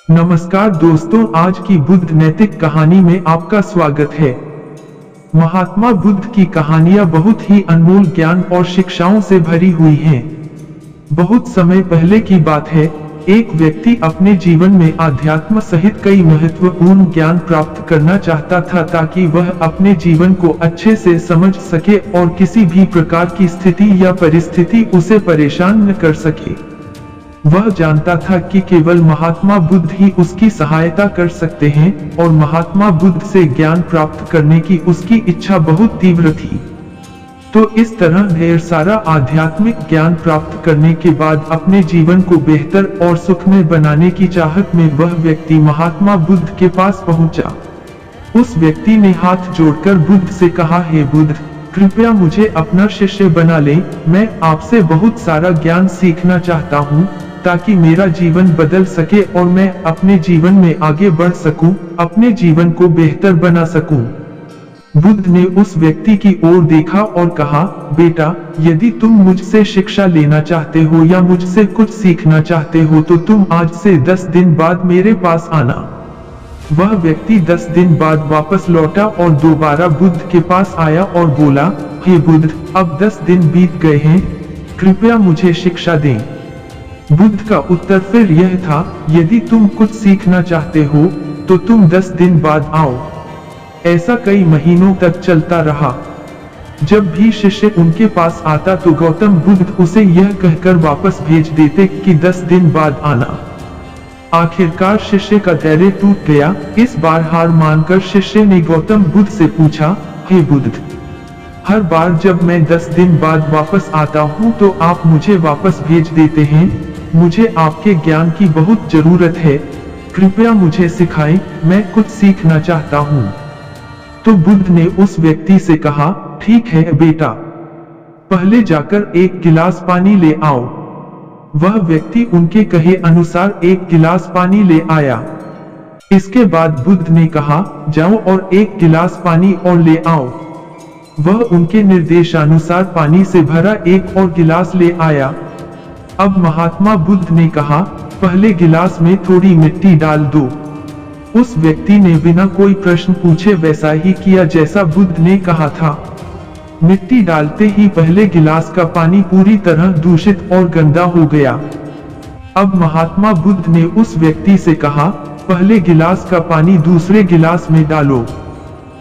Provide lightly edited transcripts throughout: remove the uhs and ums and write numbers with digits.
नमस्कार दोस्तों, आज की बुद्ध नैतिक कहानी में आपका स्वागत है। महात्मा बुद्ध की कहानियां बहुत ही अनमोल ज्ञान और शिक्षाओं से भरी हुई हैं। बहुत समय पहले की बात है, एक व्यक्ति अपने जीवन में आध्यात्म सहित कई महत्वपूर्ण ज्ञान प्राप्त करना चाहता था ताकि वह अपने जीवन को अच्छे से समझ सके और किसी भी प्रकार की स्थिति या परिस्थिति उसे परेशान न कर सके। वह जानता था कि केवल महात्मा बुद्ध ही उसकी सहायता कर सकते हैं और महात्मा बुद्ध से ज्ञान प्राप्त करने की उसकी इच्छा बहुत तीव्र थी। तो इस तरह ढेर सारा आध्यात्मिक ज्ञान प्राप्त करने के बाद अपने जीवन को बेहतर और सुखमय बनाने की चाहत में वह व्यक्ति महात्मा बुद्ध के पास पहुंचा। उस व्यक्ति ने हाथ जोड़कर बुद्ध से कहा, हे बुद्ध, कृपया मुझे अपना शिष्य बना ले। मैं आपसे बहुत सारा ज्ञान सीखना चाहता हूँ ताकि मेरा जीवन बदल सके और मैं अपने जीवन में आगे बढ़ सकूं, अपने जीवन को बेहतर बना सकूं। बुद्ध ने उस व्यक्ति की ओर देखा और कहा, बेटा, यदि तुम मुझसे शिक्षा लेना चाहते हो या मुझसे कुछ सीखना चाहते हो तो तुम आज से 10 दिन बाद मेरे पास आना। वह व्यक्ति 10 दिन बाद वापस लौटा और दोबारा बुद्ध के पास आया और बोला, हे बुद्ध, अब 10 दिन बीत गए हैं, कृपया मुझे शिक्षा दें। बुद्ध का उत्तर फिर यह था, यदि तुम कुछ सीखना चाहते हो तो तुम 10 दिन बाद आओ। ऐसा कई महीनों तक चलता रहा। जब भी शिष्य उनके पास आता तो गौतम बुद्ध उसे यह कहकर वापस भेज देते कि 10 दिन बाद आना। आखिरकार शिष्य का धैर्य टूट गया। इस बार हार मानकर शिष्य ने गौतम बुद्ध से पूछा, हे बुद्ध, हर बार जब मैं 10 दिन बाद वापस आता हूँ तो आप मुझे वापस भेज देते हैं। मुझे आपके ज्ञान की बहुत जरूरत है, कृपया मुझे सिखाएं, मैं कुछ सीखना चाहता हूँ। तो बुद्ध ने उस व्यक्ति से कहा, ठीक है बेटा, पहले जाकर एक गिलास पानी ले आओ। वह व्यक्ति उनके कहे अनुसार एक गिलास पानी ले आया। इसके बाद बुद्ध ने कहा, जाओ और एक गिलास पानी और ले आओ। वह उनके निर्देशानुसार पानी से भरा एक और गिलास ले आया। अब महात्मा बुद्ध ने कहा, पहले गिलास में थोड़ी मिट्टी डाल दो। उस व्यक्ति ने बिना कोई प्रश्न पूछे वैसा ही किया जैसा बुद्ध ने कहा था। मिट्टी डालते ही पहले गिलास का पानी पूरी तरह दूषित और गंदा हो गया। अब महात्मा बुद्ध ने उस व्यक्ति से कहा, पहले गिलास का पानी दूसरे गिलास में डालो।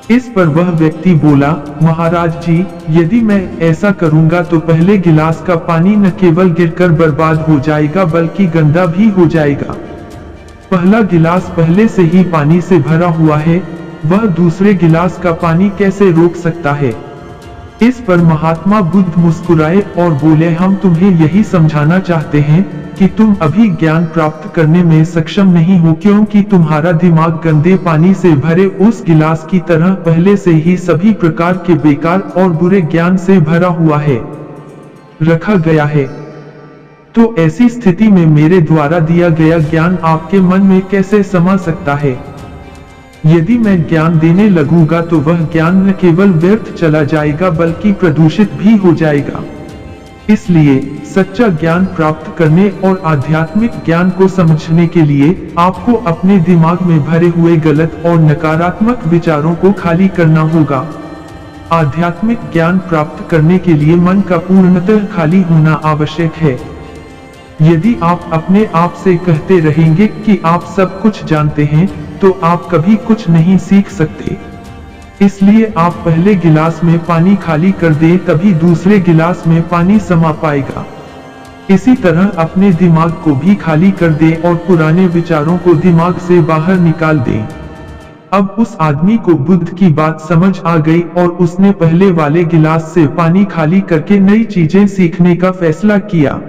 इस पर वह व्यक्ति बोला, महाराज जी, यदि मैं ऐसा करूंगा तो पहले गिलास का पानी न केवल गिरकर बर्बाद हो जाएगा बल्कि गंदा भी हो जाएगा। पहला गिलास पहले से ही पानी से भरा हुआ है, वह दूसरे गिलास का पानी कैसे रोक सकता है। इस पर महात्मा बुद्ध मुस्कुराए और बोले, हम तुम्हें यही समझाना चाहते हैं कि तुम अभी ज्ञान प्राप्त करने में सक्षम नहीं हो क्योंकि तुम्हारा दिमाग गंदे पानी से भरे उस गिलास की तरह पहले से ही सभी प्रकार के बेकार और बुरे ज्ञान से भरा हुआ है, रखा गया है। तो ऐसी स्थिति में मेरे द्वारा दिया गया ज्ञान आपके मन में कैसे समा सकता है। यदि मैं ज्ञान देने लगूंगा तो वह ज्ञान न केवल व्यर्थ चला जाएगा बल्कि प्रदूषित भी हो जाएगा। इसलिए सच्चा ज्ञान प्राप्त करने और आध्यात्मिक ज्ञान को समझने के लिए आपको अपने दिमाग में भरे हुए गलत और नकारात्मक विचारों को खाली करना होगा। आध्यात्मिक ज्ञान प्राप्त करने के लिए मन का पूर्णतः खाली होना आवश्यक है। यदि आप अपने आप से कहते रहेंगे कि आप सब कुछ जानते हैं तो आप कभी कुछ नहीं सीख सकते। इसलिए आप पहले गिलास में पानी खाली कर दें, तभी दूसरे गिलास में पानी समा पाएगा। इसी तरह अपने दिमाग को भी खाली कर दें और पुराने विचारों को दिमाग से बाहर निकाल दें। अब उस आदमी को बुद्ध की बात समझ आ गई और उसने पहले वाले गिलास से पानी खाली करके नई चीजें सीखने का फैसला किया।